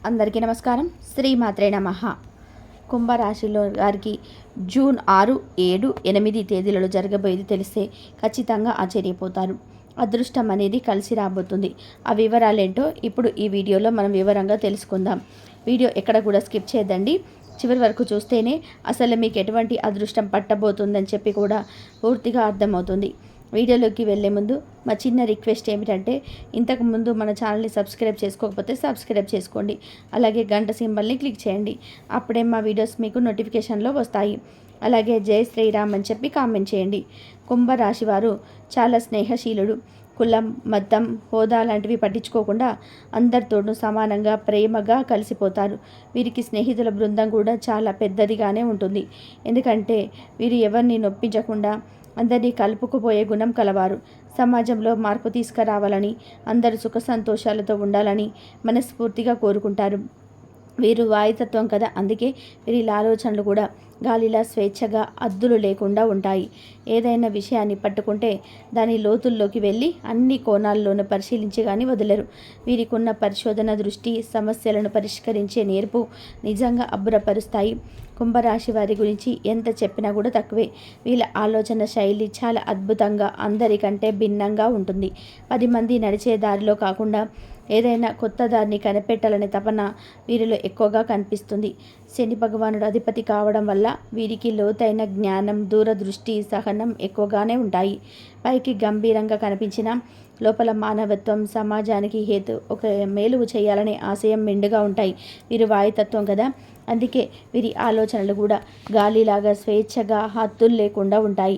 అందరికీ నమస్కారం. శ్రీమాత్రే నమః. కుంభరాశిలో వారికి జూన్ 6, 7, 8 తేదీలలో జరగబోయేది తెలిస్తే ఖచ్చితంగా ఆశ్చర్యపోతారు. అదృష్టం అనేది కలిసి రాబోతుంది. ఆ వివరాలేంటో ఇప్పుడు ఈ వీడియోలో మనం వివరంగా తెలుసుకుందాం. వీడియో ఎక్కడ కూడా స్కిప్ చేయదండి. చివరి వరకు చూస్తేనే అసలు మీకు ఎటువంటి అదృష్టం పట్టబోతుందని చెప్పి కూడా పూర్తిగా అర్థమవుతుంది. వీడియోలోకి వెళ్ళే ముందు మా చిన్న రిక్వెస్ట్ ఏమిటంటే, ఇంతకుముందు మన ఛానల్ని సబ్స్క్రైబ్ చేసుకోకపోతే సబ్స్క్రైబ్ చేసుకోండి. అలాగే గంట సింబల్ని క్లిక్ చేయండి. అప్పుడే మా వీడియోస్ మీకు నోటిఫికేషన్లో వస్తాయి. అలాగే జై శ్రీరామ్ అని చెప్పి కామెంట్ చేయండి. కుంభరాశి వారు చాలా స్నేహశీలుడు. కులం, మతం, హోదా లాంటివి పట్టించుకోకుండా అందరితోనూ సమానంగా ప్రేమగా కలిసిపోతారు. వీరికి స్నేహితుల బృందం కూడా చాలా పెద్దదిగానే ఉంటుంది. ఎందుకంటే వీరు ఎవరిని నొప్పించకుండా అందరినీ కలుపుకుపోయే గుణం కలవారు. సమాజంలో మార్పు తీసుకురావాలని, అందరూ సుఖ సంతోషాలతో ఉండాలని మనస్ఫూర్తిగా కోరుకుంటారు. వీరు వాయుతత్వం కదా, అందుకే వీరి ఆలోచనలు కూడా గాలిలా స్వేచ్ఛగా అద్దులు లేకుండా ఉంటాయి. ఏదైనా విషయాన్ని పట్టుకుంటే దాని లోతుల్లోకి వెళ్ళి అన్ని కోణాల్లోనూ పరిశీలించి కానీ వదలరు. వీరికున్న పరిశోధన దృష్టి, సమస్యలను పరిష్కరించే నేర్పు నిజంగా అబ్బురపరుస్తాయి. కుంభరాశి వారి గురించి ఎంత చెప్పినా కూడా తక్కువే. వీళ్ళ ఆలోచన శైలి చాలా అద్భుతంగా, అందరికంటే భిన్నంగా ఉంటుంది. 10 మంది నడిచే దారిలో కాకుండా ఏదైనా కొత్త దారిని కనిపెట్టాలనే తపన వీరిలో ఎక్కువగా కనిపిస్తుంది. శని భగవానుడు అధిపతి కావడం వల్ల వీరికి లోతైన జ్ఞానం, దూరదృష్టి, సహనం ఎక్కువగానే ఉంటాయి. పైకి గంభీరంగా కనిపించిన లోపల మానవత్వం, సమాజానికి ఒక మేలు చేయాలనే ఆశయం మెండుగా ఉంటాయి. వీరు వాయుతత్వం కదా, అందుకే వీరి ఆలోచనలు కూడా గాలిలాగా స్వేచ్ఛగా హద్దులు లేకుండా ఉంటాయి.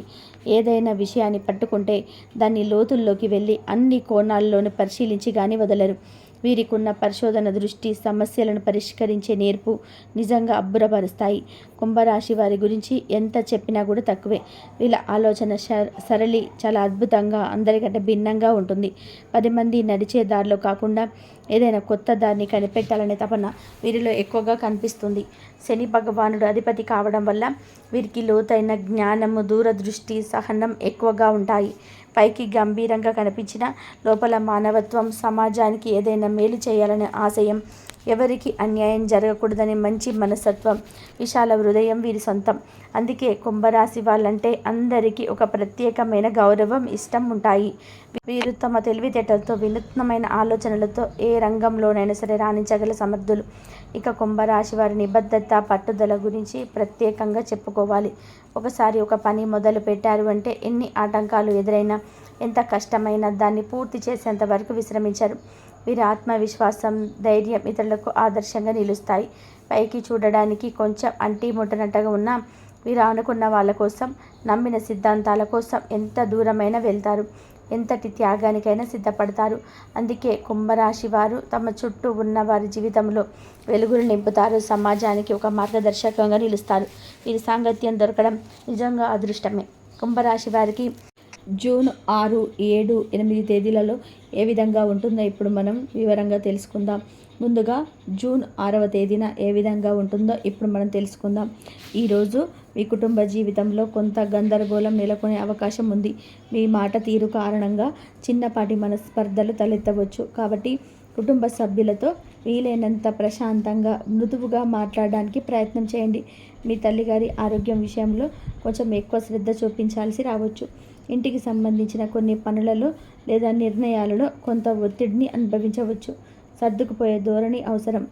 ఏదైనా విషయాన్ని పట్టుకుంటే దాన్ని లోతుల్లోకి వెళ్ళి అన్ని కోణాల్లోనూ పరిశీలించి కానీ వదలరు. వీరికున్న పరిశోధన దృష్టి, సమస్యలను పరిష్కరించే నేర్పు నిజంగా అబ్బురపరుస్తాయి. కుంభరాశి వారి గురించి ఎంత చెప్పినా కూడా తక్కువే. వీళ్ళ ఆలోచన సరళి చాలా అద్భుతంగా, అందరికంటే భిన్నంగా ఉంటుంది. 10 మంది నడిచే దారిలో కాకుండా ఏదైనా కొత్త దారిని కనిపెట్టాలనే తపన వీరిలో ఎక్కువగా కనిపిస్తుంది. శని భగవానుడు అధిపతి కావడం వల్ల వీరికి లోతైన జ్ఞానము, దూరదృష్టి, సహనం ఎక్కువగా ఉంటాయి. పైకి గంభీరంగా కనిపించిన లోపల మానవత్వం, సమాజానికి ఏదైనా మేలు చేయాలనే ఆశయం, ఎవరికి అన్యాయం జరగకూడదని మంచి మనస్తత్వం, విశాల హృదయం వీరి సొంతం. అందుకే కుంభరాశి వాళ్ళంటే అందరికీ ఒక ప్రత్యేకమైన గౌరవం, ఇష్టం ఉంటాయి. వీరు తమ తెలివితేటలతో, వినూత్నమైన ఆలోచనలతో ఏ రంగంలోనైనా సరే రాణించగల సమర్థులు. ఇక కుంభరాశి వారి నిబద్ధత, పట్టుదల గురించి ప్రత్యేకంగా చెప్పుకోవాలి. ఒకసారి ఒక పని మొదలు పెట్టారు అంటే ఎన్ని ఆటంకాలు ఎదురైనా, ఎంత కష్టమైనా దాన్ని పూర్తి చేసేంత వరకు విశ్రమించరు. వీరి ఆత్మవిశ్వాసం, ధైర్యం ఇతరులకు ఆదర్శంగా నిలుస్తాయి. పైకి చూడడానికి కొంచెం అంటి ముట్టనట్టుగా ఉన్న వీరు అనుకున్న వాళ్ళ కోసం, నమ్మిన సిద్ధాంతాల కోసం ఎంత దూరమైనా వెళ్తారు. ఎంతటి త్యాగానికైనా సిద్ధపడతారు. అందుకే కుంభరాశి వారు తమ చుట్టూ ఉన్న వారి జీవితంలో వెలుగులు నింపుతారు. సమాజానికి ఒక మార్గదర్శకంగా నిలుస్తారు. వీరి సాంగత్యం దొరకడం నిజంగా అదృష్టమే. కుంభరాశి వారికి జూన్ 6, 7, 8 తేదీలలో ఏ విధంగా ఉంటుందో ఇప్పుడు మనం వివరంగా తెలుసుకుందాం. ముందుగా జూన్ 6వ తేదీన ఏ విధంగా ఉంటుందో ఇప్పుడు మనం తెలుసుకుందాం. ఈరోజు మీ కుటుంబ జీవితంలో కొంత గందరగోళం నెలకొనే అవకాశం ఉంది. మీ మాట తీరు కారణంగా చిన్నపాటి మనస్పర్ధలు తలెత్తవచ్చు. కాబట్టి కుటుంబ సభ్యులతో వీలైనంత ప్రశాంతంగా, మృదువుగా మాట్లాడడానికి ప్రయత్నం చేయండి. మీ తల్లిగారి ఆరోగ్యం విషయంలో కొంచెం ఎక్కువ శ్రద్ధ చూపించాల్సి రావచ్చు. ఇంటికి సంబంధించిన కొన్ని పనులలో లేదా నిర్ణయాలలో కొంత ఒత్తిడిని అనుభవించవచ్చు. సర్దుకుపోయే ధోరణి అవసరం.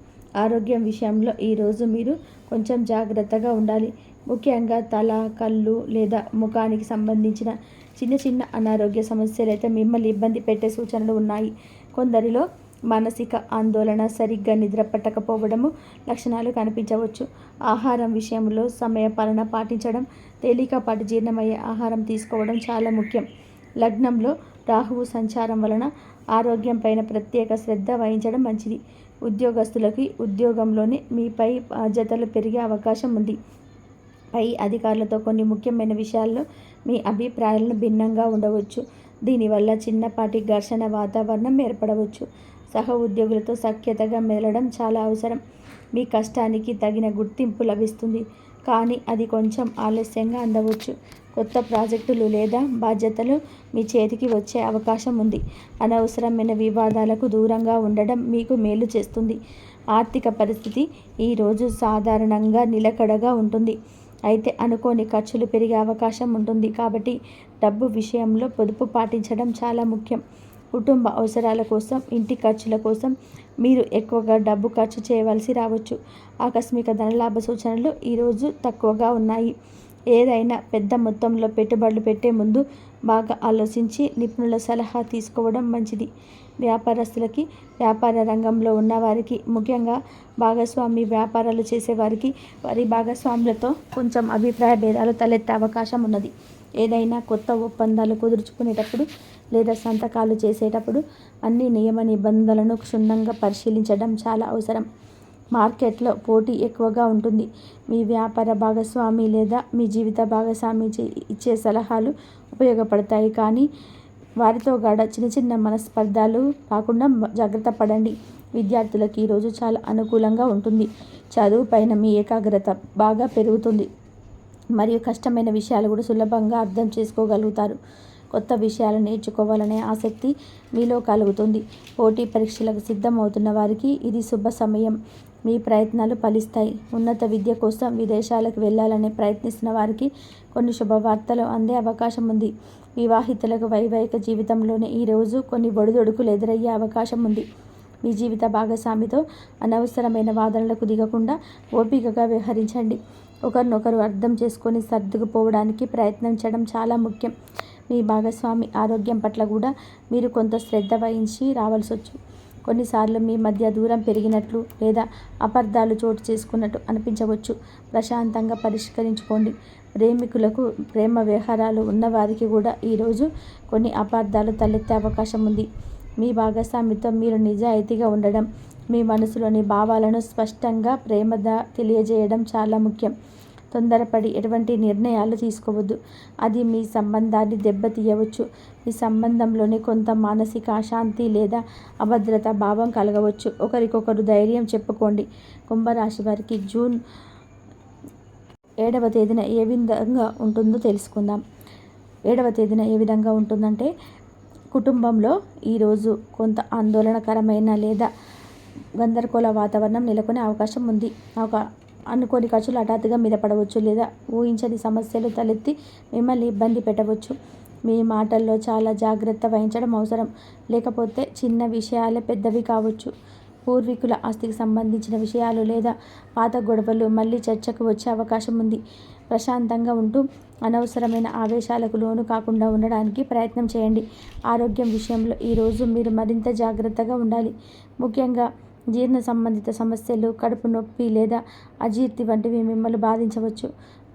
ఆరోగ్యం విషయంలో ఈరోజు మీరు కొంచెం జాగ్రత్తగా ఉండాలి. ముఖ్యంగా తల, కళ్ళు లేదా ముఖానికి సంబంధించిన చిన్న చిన్న అనారోగ్య సమస్యలు అయితే మిమ్మల్ని ఇబ్బంది పెట్టే సూచనలు ఉన్నాయి. కొందరిలో మానసిక ఆందోళన, సరిగ్గా నిద్ర పట్టకపోవడము లక్షణాలు కనిపించవచ్చు. ఆహారం విషయంలో సమయపాలన పాటించడం, తేలికపాటి జీర్ణమయ్యే ఆహారం తీసుకోవడం చాలా ముఖ్యం. లగ్నంలో రాహువు సంచారం వలన ఆరోగ్యం పైన ప్రత్యేక శ్రద్ధ వహించడం మంచిది. ఉద్యోగస్తులకి ఉద్యోగంలోనే మీపై బాధ్యతలు పెరిగే అవకాశం ఉంది. పై అధికారులతో కొన్ని ముఖ్యమైన విషయాల్లో మీ అభిప్రాయాలను భిన్నంగా ఉండవచ్చు. దీనివల్ల చిన్నపాటి ఘర్షణ వాతావరణం ఏర్పడవచ్చు. సహ ఉద్యోగులతో సఖ్యతగా మెలగడం చాలా అవసరం. మీ కష్టానికి తగిన గుర్తింపు లభిస్తుంది, కానీ అది కొంచెం ఆలస్యంగా అందవచ్చు. కొత్త ప్రాజెక్టులు లేదా బాధ్యతలు మీ చేతికి వచ్చే అవకాశం ఉంది. అనవసరమైన వివాదాలకు దూరంగా ఉండడం మీకు మేలు చేస్తుంది. ఆర్థిక పరిస్థితి ఈరోజు సాధారణంగా నిలకడగా ఉంటుంది. అయితే అనుకోని ఖర్చులు పెరిగే అవకాశం ఉంటుంది. కాబట్టి డబ్బు విషయంలో పొదుపు పాటించడం చాలా ముఖ్యం. కుటుంబ అవసరాల కోసం, ఇంటి ఖర్చుల కోసం మీరు ఎక్కువగా డబ్బు ఖర్చు చేయవలసి రావచ్చు. ఆకస్మిక ధనలాభ సూచనలు ఈరోజు తక్కువగా ఉన్నాయి. ఏదైనా పెద్ద మొత్తంలో పెట్టుబడులు పెట్టే ముందు బాగా ఆలోచించి నిపుణుల సలహా తీసుకోవడం మంచిది. వ్యాపారస్తులకి, వ్యాపార రంగంలో ఉన్నవారికి, ముఖ్యంగా భాగస్వామి వ్యాపారాలు చేసేవారికి వారి భాగస్వాములతో కొంచెం అభిప్రాయ భేదాలు తలెత్తే అవకాశం ఉన్నది. ఏదైనా కొత్త ఒప్పందాలు కుదుర్చుకునేటప్పుడు లేదా సంతకాలు చేసేటప్పుడు అన్ని నియమ నిబంధనలను క్షుణ్ణంగా పరిశీలించడం చాలా అవసరం. మార్కెట్లో పోటీ ఎక్కువగా ఉంటుంది. మీ వ్యాపార భాగస్వామి లేదా మీ జీవిత భాగస్వామి ఇచ్చే సలహాలు ఉపయోగపడతాయి, కానీ వారితో చిన్న చిన్న మనస్పర్ధాలు కాకుండా జాగ్రత్త పడండి. విద్యార్థులకు ఈరోజు చాలా అనుకూలంగా ఉంటుంది. చదువు పైన మీ ఏకాగ్రత బాగా పెరుగుతుంది మరియు కష్టమైన విషయాలు కూడా సులభంగా అర్థం చేసుకోగలుగుతారు. కొత్త విషయాలు నేర్చుకోవాలనే ఆసక్తి మీలో కలుగుతుంది. పోటీ పరీక్షలకు సిద్ధమవుతున్న వారికి ఇది శుభ సమయం. మీ ప్రయత్నాలు ఫలిస్తాయి. ఉన్నత విద్య కోసం విదేశాలకు వెళ్ళాలని ప్రయత్నిస్తున్న వారికి కొన్ని శుభవార్తలు అందే అవకాశం ఉంది. వివాహితులకు వైవాహిక జీవితంలోనే ఈరోజు కొన్ని ఒడిదొడుకులు ఎదురయ్యే అవకాశం ఉంది. మీ జీవిత భాగస్వామితో అనవసరమైన వాదనలకు దిగకుండా ఓపికగా వ్యవహరించండి. ఒకరినొకరు అర్థం చేసుకొని సర్దుకుపోవడానికి ప్రయత్నించడం చాలా ముఖ్యం. మీ భాగస్వామి ఆరోగ్యం పట్ల కూడా మీరు కొంత శ్రద్ధ వహించి రావాల్సొచ్చు. కొన్నిసార్లు మీ మధ్య దూరం పెరిగినట్లు లేదా అపార్థాలు చోటు చేసుకున్నట్టు అనిపించవచ్చు. ప్రశాంతంగా పరిష్కరించుకోండి. ప్రేమికులకు, ప్రేమ వ్యవహారాలు ఉన్నవారికి కూడా ఈరోజు కొన్ని అపార్థాలు తలెత్తే అవకాశం ఉంది. మీ భాగస్వామితో మీరు నిజాయితీగా ఉండడం, మీ మనసులోని భావాలను స్పష్టంగా ప్రేమగా తెలియజేయడం చాలా ముఖ్యం. తొందరపడి ఎటువంటి నిర్ణయాలు తీసుకోవద్దు. అది మీ సంబంధాన్ని దెబ్బతీయవచ్చు. మీ సంబంధంలోనే కొంత మానసిక అశాంతి లేదా అభద్రతా భావం కలగవచ్చు. ఒకరికొకరు ధైర్యం చెప్పుకోండి. కుంభరాశి వారికి జూన్ 7వ తేదీన ఏ విధంగా ఉంటుందో తెలుసుకుందాం. 7వ తేదీన ఏ విధంగా ఉంటుందంటే, కుటుంబంలో ఈరోజు కొంత ఆందోళనకరమైన లేదా గందరగోళ వాతావరణం నెలకొనే అవకాశం ఉంది. అనుకోని ఖర్చులు హఠాత్తుగా మీద పడవచ్చు లేదా ఊహించని సమస్యలు తలెత్తి మిమ్మల్ని ఇబ్బంది పెట్టవచ్చు. మీ మాటల్లో చాలా జాగ్రత్త వహించడం అవసరం. లేకపోతే చిన్న విషయాలే పెద్దవి కావచ్చు. పూర్వీకుల ఆస్తికి సంబంధించిన విషయాలు లేదా పాత గొడవలు మళ్ళీ చర్చకు వచ్చే అవకాశం ఉంది. ప్రశాంతంగా ఉంటూ అనవసరమైన ఆవేశాలకు లోను కాకుండా ఉండడానికి ప్రయత్నం చేయండి. ఆరోగ్యం విషయంలో ఈరోజు మీరు మరింత జాగ్రత్తగా ఉండాలి. ముఖ్యంగా జీర్ణ సంబంధిత సమస్యలు, కడుపు నొప్పి లేదా అజీర్తి వంటివి మిమ్మల్ని బాధించవచ్చు.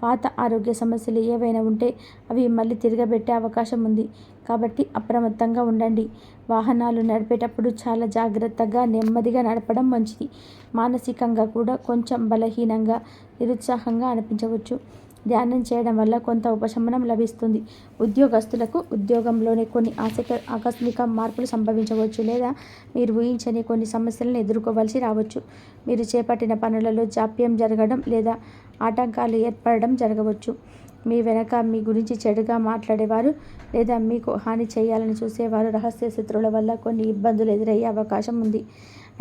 పాత ఆరోగ్య సమస్యలు ఏవైనా ఉంటే అవి మళ్ళీ తిరగబెట్టే అవకాశం ఉంది. కాబట్టి అప్రమత్తంగా ఉండండి. వాహనాలు నడిపేటప్పుడు చాలా జాగ్రత్తగా, నెమ్మదిగా నడపడం మంచిది. మానసికంగా కూడా కొంచెం బలహీనంగా, నిరుత్సాహంగా అనిపించవచ్చు. ధ్యానం చేయడం వల్ల కొంత ఉపశమనం లభిస్తుంది. ఉద్యోగస్తులకు ఉద్యోగంలోనే కొన్ని ఆకస్మిక మార్పులు సంభవించవచ్చు లేదా మీరు ఊహించని కొన్ని సమస్యలను ఎదుర్కోవాల్సి రావచ్చు. మీరు చేపట్టిన పనులలో జాప్యం జరగడం లేదా ఆటంకాలు ఏర్పడడం జరగవచ్చు. మీ వెనక మీ గురించి చెడుగా మాట్లాడేవారు లేదా మీకు హాని చేయాలని చూసేవారు, రహస్య శత్రువుల వల్ల కొన్ని ఇబ్బందులు ఎదురయ్యే అవకాశం ఉంది.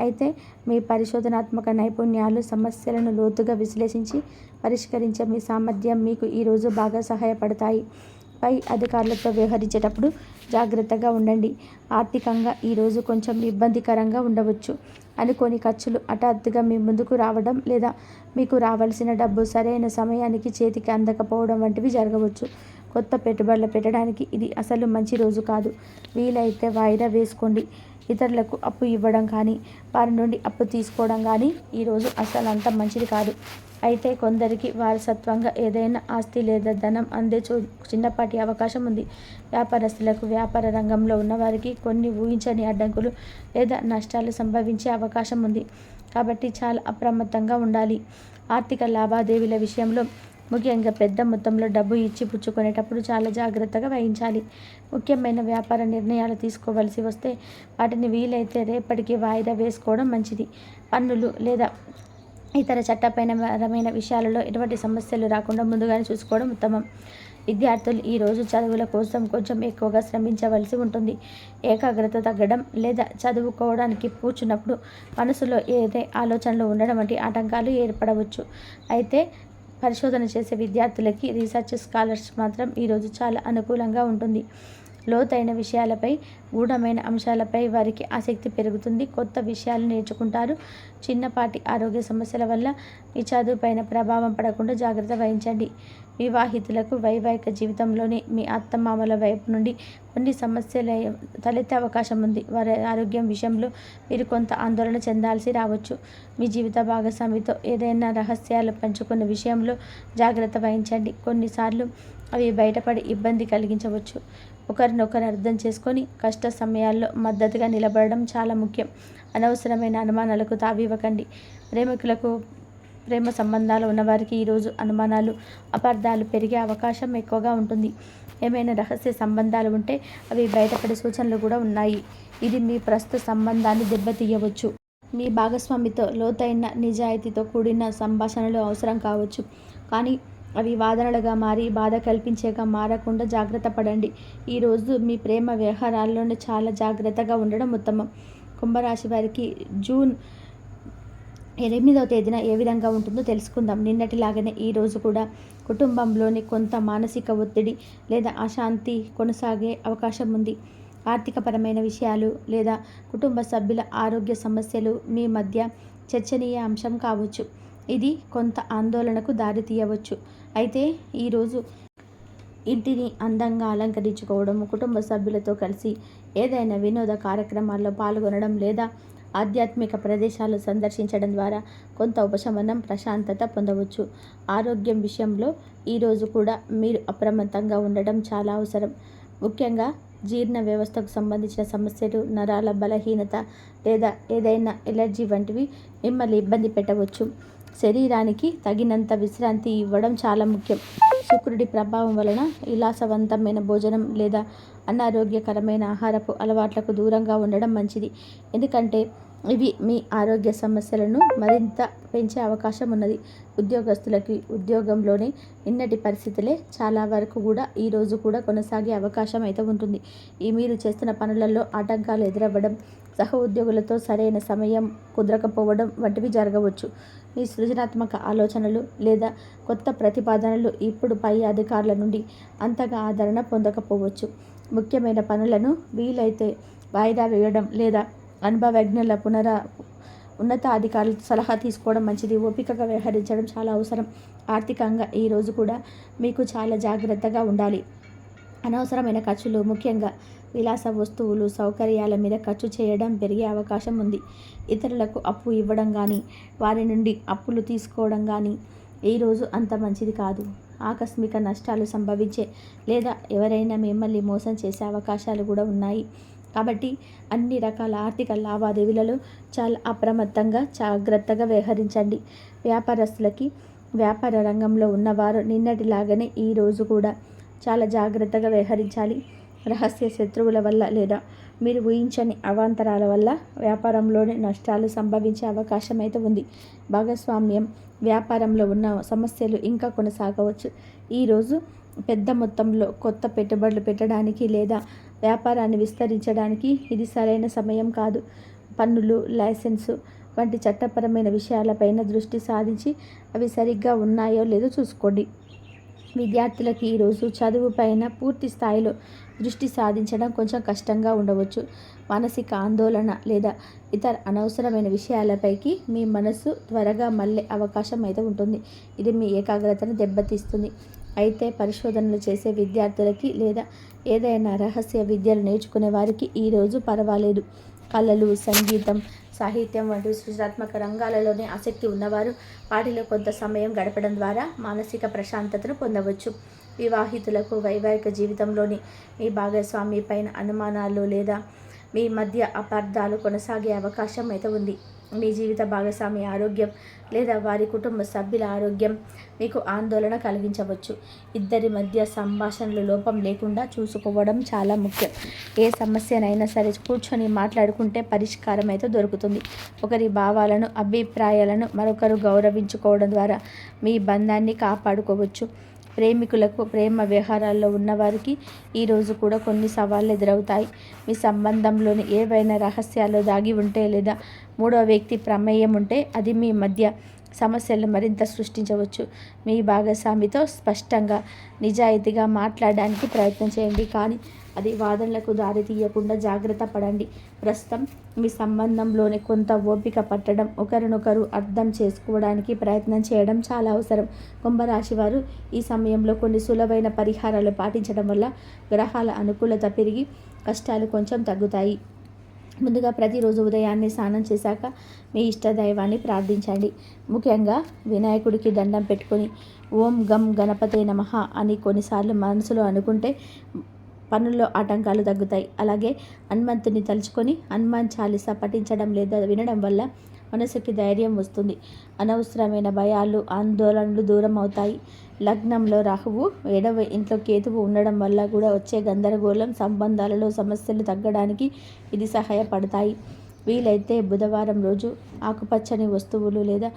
అయితే మీ పరిశోధనాత్మక నైపుణ్యాలు, సమస్యలను లోతుగా విశ్లేషించి పరిష్కరించే మీ సామర్థ్యం మీకు ఈరోజు బాగా సహాయపడతాయి. పై అధికారులతో వ్యవహరించేటప్పుడు జాగ్రత్తగా ఉండండి. ఆర్థికంగా ఈరోజు కొంచెం ఇబ్బందికరంగా ఉండవచ్చు. అనుకోని ఖర్చులు హఠాత్తుగా మీ ముందుకు రావడం లేదా మీకు రావాల్సిన డబ్బు సరైన సమయానికి చేతికి అందకపోవడం వంటివి జరగవచ్చు. కొత్త పెట్టుబడులు పెట్టడానికి ఇది అసలు మంచి రోజు కాదు. వీలైతే వాయిదా వేసుకోండి. ఇతరులకు అప్పు ఇవ్వడం కానీ, వారి నుండి అప్పు తీసుకోవడం కానీ ఈరోజు అసలు అంత మంచిది కాదు. అయితే కొందరికి వారసత్వంగా ఏదైనా ఆస్తి లేదా ధనం అందే చిన్నపాటి అవకాశం ఉంది. వ్యాపారస్తులకు, వ్యాపార రంగంలో ఉన్నవారికి కొన్ని ఊహించని అడ్డంకులు లేదా నష్టాలు సంభవించే అవకాశం ఉంది. కాబట్టి చాలా అప్రమత్తంగా ఉండాలి. ఆర్థిక లావాదేవీల విషయంలో ముఖ్యంగా పెద్ద మొత్తంలో డబ్బు ఇచ్చి పుచ్చుకునేటప్పుడు చాలా జాగ్రత్తగా వహించాలి. ముఖ్యమైన వ్యాపార నిర్ణయాలు తీసుకోవలసి వస్తే వాటిని వీలైతే రేపటికి వాయిదా వేసుకోవడం మంచిది. పన్నులు లేదా ఇతర చట్టపరమైన విషయాలలో ఎటువంటి సమస్యలు రాకుండా ముందుగానే చూసుకోవడం ఉత్తమం. విద్యార్థులు ఈరోజు చదువుల కోసం కొంచెం ఎక్కువగా శ్రమించవలసి ఉంటుంది. ఏకాగ్రత తగ్గడం లేదా చదువుకోవడానికి కూర్చున్నప్పుడు మనసులో ఏదే ఆలోచనలు ఉండడం వంటి ఆటంకాలు ఏర్పడవచ్చు. అయితే పరిశోధన చేసే విద్యార్థులకి రీసెర్చ్ స్కాలర్స్ మాత్రం ఈరోజు చాలా అనుకూలంగా ఉంటుంది. లోతైన విషయాలపై, గూఢమైన అంశాలపై వారికి ఆసక్తి పెరుగుతుంది. కొత్త విషయాలు నేర్చుకుంటారు. చిన్నపాటి ఆరోగ్య సమస్యల వల్ల మీ చదువుపైన ప్రభావం పడకుండా జాగ్రత్త వహించండి. వివాహితులకు వైవాహిక జీవితంలోని మీ అత్తమామల వైపు నుండి కొన్ని సమస్యలు తలెత్తే అవకాశం ఉంది. వారి ఆరోగ్యం విషయంలో మీరు కొంత ఆందోళన చెందాల్సి రావచ్చు. మీ జీవిత భాగస్వామితో ఏదైనా రహస్యాలు పంచుకున్న విషయంలో జాగ్రత్త వహించండి. కొన్నిసార్లు అవి బయటపడి ఇబ్బంది కలిగించవచ్చు. ఒకరినొకరు అర్థం చేసుకొని కష్ట సమయాల్లో మద్దతుగా నిలబడడం చాలా ముఖ్యం. అనవసరమైన అనుమానాలకు తావివ్వకండి. ప్రేమ సంబంధాలు ఉన్నవారికి ఈరోజు అనుమానాలు, అపార్థాలు పెరిగే అవకాశం ఎక్కువగా ఉంటుంది. ఏమైనా రహస్య సంబంధాలు ఉంటే అవి బయటపడే సూచనలు కూడా ఉన్నాయి. ఇది మీ ప్రస్తుత సంబంధాన్ని దెబ్బతీయవచ్చు. మీ భాగస్వామితో లోతైన నిజాయితీతో కూడిన సంభాషణలు అవసరం కావచ్చు, కానీ అవి వాదనలుగా మారి బాధ కల్పించేగా మారకుండా జాగ్రత్త పడండి. ఈరోజు మీ ప్రేమ వ్యవహారాల్లోనే చాలా జాగ్రత్తగా ఉండడం ఉత్తమం. కుంభరాశి వారికి జూన్ 8వ తేదీన ఏ విధంగా ఉంటుందో తెలుసుకుందాం. నిన్నటిలాగానే ఈరోజు కూడా కుటుంబంలోని కొంత మానసిక ఒత్తిడి లేదా అశాంతి కొనసాగే అవకాశం ఉంది. ఆర్థికపరమైన విషయాలు లేదా కుటుంబ సభ్యుల ఆరోగ్య సమస్యలు మీ మధ్య చర్చనీయ అంశం కావచ్చు. ఇది కొంత ఆందోళనకు దారితీయవచ్చు. అయితే ఈరోజు ఇంటిని అందంగా అలంకరించుకోవడం, కుటుంబ సభ్యులతో కలిసి ఏదైనా వినోద కార్యక్రమాల్లో పాల్గొనడం లేదా ఆధ్యాత్మిక ప్రదేశాలు సందర్శించడం ద్వారా కొంత ఉపశమనం, ప్రశాంతత పొందవచ్చు. ఆరోగ్యం విషయంలో ఈరోజు కూడా మీరు అప్రమత్తంగా ఉండడం చాలా అవసరం. ముఖ్యంగా జీర్ణ వ్యవస్థకు సంబంధించిన సమస్యలు, నరాల బలహీనత లేదా ఏదైనా ఎలర్జీ వంటివి మిమ్మల్ని ఇబ్బంది పెట్టవచ్చు. శరీరానికి తగినంత విశ్రాంతి ఇవ్వడం చాలా ముఖ్యం. శుక్రుడి ప్రభావం వలన విలాసవంతమైన భోజనం లేదా అనారోగ్యకరమైన ఆహారపు అలవాట్లకు దూరంగా ఉండడం మంచిది. ఎందుకంటే ఇవి మీ ఆరోగ్య సమస్యలను మరింత పెంచే అవకాశం ఉన్నది. ఉద్యోగస్తులకి ఉద్యోగంలోని నిన్నటి పరిస్థితులే చాలా వరకు కూడా ఈరోజు కూడా కొనసాగే అవకాశం అయితే ఉంటుంది. మీరు చేస్తున్న పనులలో ఆటంకాలు ఎదురవ్వడం, సహ ఉద్యోగులతో సరైన సమయం కుదరకపోవడం వంటివి జరగవచ్చు. మీ సృజనాత్మక ఆలోచనలు లేదా కొత్త ప్రతిపాదనలు ఇప్పుడు పై అధికారుల నుండి అంతగా ఆదరణ పొందకపోవచ్చు. ముఖ్యమైన పనులను వీలైతే వాయిదా వేయడం లేదా అనుభవజ్ఞుల ఉన్నతాధికారుల సలహా తీసుకోవడం మంచిది. ఓపికగా వ్యవహరించడం చాలా అవసరం. ఆర్థికంగా ఈరోజు కూడా మీకు చాలా జాగ్రత్తగా ఉండాలి. అనవసరమైన ఖర్చులు, ముఖ్యంగా విలాస వస్తువులు, సౌకర్యాల మీద ఖర్చు చేయడం పెరిగే అవకాశం ఉంది. ఇతరులకు అప్పు ఇవ్వడం కానీ, వారి నుండి అప్పులు తీసుకోవడం కానీ ఈరోజు అంత మంచిది కాదు. ఆకస్మిక నష్టాలు సంభవించే లేదా ఎవరైనా మిమ్మల్ని మోసం చేసే అవకాశాలు కూడా ఉన్నాయి. కాబట్టి అన్ని రకాల ఆర్థిక లావాదేవీలలో చాలా అప్రమత్తంగా, జాగ్రత్తగా వ్యవహరించండి. వ్యాపారస్తులకి, వ్యాపార రంగంలో ఉన్నవారు నిన్నటిలాగానే ఈరోజు కూడా చాలా జాగ్రత్తగా వ్యవహరించాలి. రహస్య శత్రువుల వల్ల లేదా మీరు ఊహించని అవాంతరాల వల్ల వ్యాపారంలోనే నష్టాలు సంభవించే అవకాశం అయితే ఉంది. భాగస్వామ్యం వ్యాపారంలో ఉన్న సమస్యలు ఇంకా కొనసాగవచ్చు. ఈరోజు పెద్ద మొత్తంలో కొత్త పెట్టుబడులు పెట్టడానికి లేదా వ్యాపారాన్ని విస్తరించడానికి ఇది సరైన సమయం కాదు. పన్నులు, లైసెన్సు వంటి చట్టపరమైన విషయాలపైన దృష్టి సాధించి అవి సరిగ్గా ఉన్నాయో లేదో చూసుకోండి. విద్యార్థులకు ఈరోజు చదువుపైన పూర్తి స్థాయిలో దృష్టి సాధించడం కొంచెం కష్టంగా ఉండవచ్చు. మానసిక ఆందోళన లేదా ఇతర అనవసరమైన విషయాలపైకి మీ మనసు త్వరగా మళ్ళే అవకాశం అయితే ఉంటుంది. ఇది మీ ఏకాగ్రతను దెబ్బతీస్తుంది. అయితే పరిశోధనలు చేసే విద్యార్థులకి లేదా ఏదైనా రహస్య విద్యలు నేర్చుకునే వారికి ఈరోజు పర్వాలేదు. కళలు, సంగీతం, సాహిత్యం వంటి సృజనాత్మక రంగాలలోనే ఆసక్తి ఉన్నవారు వాటిలో కొంత సమయం గడపడం ద్వారా మానసిక ప్రశాంతతను పొందవచ్చు. వివాహితులకు వైవాహిక జీవితంలోని మీ భాగస్వామి పైన అనుమానాలు లేదా మీ మధ్య అపార్థాలు కొనసాగే అవకాశం అయితే ఉంది. మీ జీవిత భాగస్వామి ఆరోగ్యం లేదా వారి కుటుంబ సభ్యుల ఆరోగ్యం మీకు ఆందోళన కలిగించవచ్చు. ఇద్దరి మధ్య సంభాషణలు లోపం లేకుండా చూసుకోవడం చాలా ముఖ్యం. ఏ సమస్యనైనా సరే కూర్చొని మాట్లాడుకుంటే పరిష్కారం అయితే దొరుకుతుంది. ఒకరి భావాలను, అభిప్రాయాలను మరొకరు గౌరవించుకోవడం ద్వారా మీ బంధాన్ని కాపాడుకోవచ్చు. ప్రేమికులకు, ప్రేమ వ్యవహారాల్లో ఉన్నవారికి ఈరోజు కూడా కొన్ని సవాళ్ళు ఎదురవుతాయి. మీ సంబంధంలోని ఏవైనా రహస్యాలు దాగి ఉంటే లేదా మూడో వ్యక్తి ప్రమేయం ఉంటే అది మీ మధ్య సమస్యలను మరింత సృష్టించవచ్చు. మీ భాగస్వామితో స్పష్టంగా, నిజాయితీగా మాట్లాడడానికి ప్రయత్నం చేయండి, కానీ అది వాదనలకు దారి తీయకుండా జాగ్రత్త పడండి. ప్రస్తుతం మీ సంబంధంలోనే కొంత ఓపిక పట్టడం, ఒకరినొకరు అర్థం చేసుకోవడానికి ప్రయత్నం చేయడం చాలా అవసరం. కుంభరాశి వారు ఈ సమయంలో కొన్ని సులభమైన పరిహారాలు పాటించడం వల్ల గ్రహాల అనుకూలత పెరిగి కష్టాలు కొంచెం తగ్గుతాయి. ముందుగా ప్రతిరోజు ఉదయాన్నే స్నానం చేశాక మీ ఇష్టదైవాన్ని ప్రార్థించండి. ముఖ్యంగా వినాయకుడికి దండం పెట్టుకొని ఓం గం గణపతే నమః అని కొన్నిసార్లు మనసులో అనుకుంటే పనుల్లో ఆటంకాలు తగ్గుతాయి. అలాగే హనుమంతుని తలుచుకొని హనుమాన్ చాలీసా పఠించడం లేదా వినడం వల్ల మనసుకి ధైర్యం వస్తుంది. అనవసరమైన భయాలు, ఆందోళనలు దూరం అవుతాయి. లగ్నంలో రాహువు, 7వ ఇంట్లో కేతువు ఉండడం వల్ల కూడా వచ్చే గందరగోళం, సంబంధాలలో సమస్యలు తగ్గడానికి ఇది సహాయపడతాయి. వీలైతే బుధవారం రోజు ఆకుపచ్చని వస్తువులు లేదా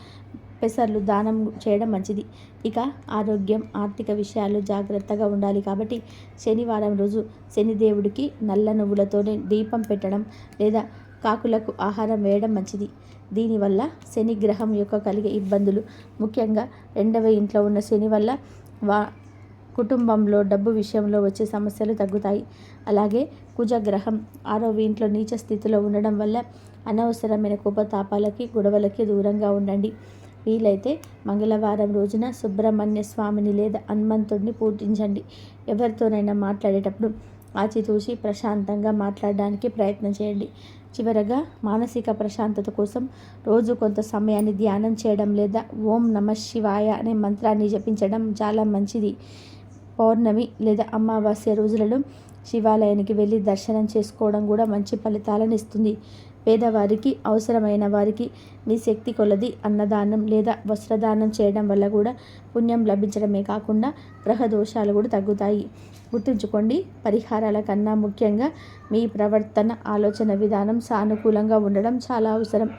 పెసర్లు దానం చేయడం మంచిది. ఇక ఆరోగ్యం, ఆర్థిక విషయాలు జాగ్రత్తగా ఉండాలి కాబట్టి శనివారం రోజు శనిదేవుడికి నల్ల నువ్వులతోనే దీపం పెట్టడం లేదా కాకులకు ఆహారం వేయడం మంచిది. దీనివల్ల శని గ్రహం యొక్క కలిగే ఇబ్బందులు, ముఖ్యంగా 2వ ఇంట్లో ఉన్న శని వల్ల కుటుంబంలో డబ్బు విషయంలో వచ్చే సమస్యలు తగ్గుతాయి. అలాగే కుజగ్రహం 6వ ఇంట్లో నీచ స్థితిలో ఉండడం వల్ల అనవసరమైన కోపతాపాలకి, గొడవలకి దూరంగా ఉండండి. వీలైతే మంగళవారం రోజున సుబ్రహ్మణ్య స్వామిని లేదా హనుమంతుడిని పూజించండి. ఎవరితోనైనా మాట్లాడేటప్పుడు ఆచితూచి ప్రశాంతంగా మాట్లాడడానికి ప్రయత్నం చేయండి. చివరగా మానసిక ప్రశాంతత కోసం రోజు కొంత సమయాన్ని ధ్యానం చేయడం లేదా ఓం నమః శివాయ అనే మంత్రాన్ని జపించడం చాలా మంచిది. పౌర్ణమి లేదా అమావాస్య రోజులలో శివాలయానికి వెళ్ళి దర్శనం చేసుకోవడం కూడా మంచి ఫలితాలను ఇస్తుంది. పేదవారికి, అవసరమైన వారికి మీ శక్తి కొలది అన్నదానం లేదా వస్త్రదానం చేయడం వల్ల కూడా పుణ్యం లభించడమే కాకుండా గ్రహ దోషాలు కూడా తగ్గుతాయి. గుర్తుంచుకోండి, పరిహారాల కన్నా ముఖ్యంగా మీ ప్రవర్తన, ఆలోచన విధానం సానుకూలంగా ఉండడం చాలా అవసరం.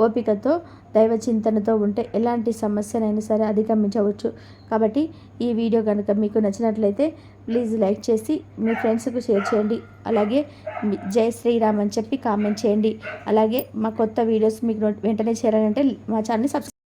ఓపికతో, దైవచింతనతో ఉంటే ఎలాంటి సమస్యనైనా సరే అధిగమించవచ్చు. కాబట్టి ఈ వీడియో కనుక మీకు నచ్చినట్లయితే ప్లీజ్ లైక్ చేసి మీ ఫ్రెండ్స్కు షేర్ చేయండి. అలాగే జై శ్రీరామ్ అని చెప్పి కామెంట్ చేయండి. అలాగే మా కొత్త వీడియోస్ మీకు వెంటనే చేరాలంటే మా ఛానల్ని సబ్స్క్రైబ్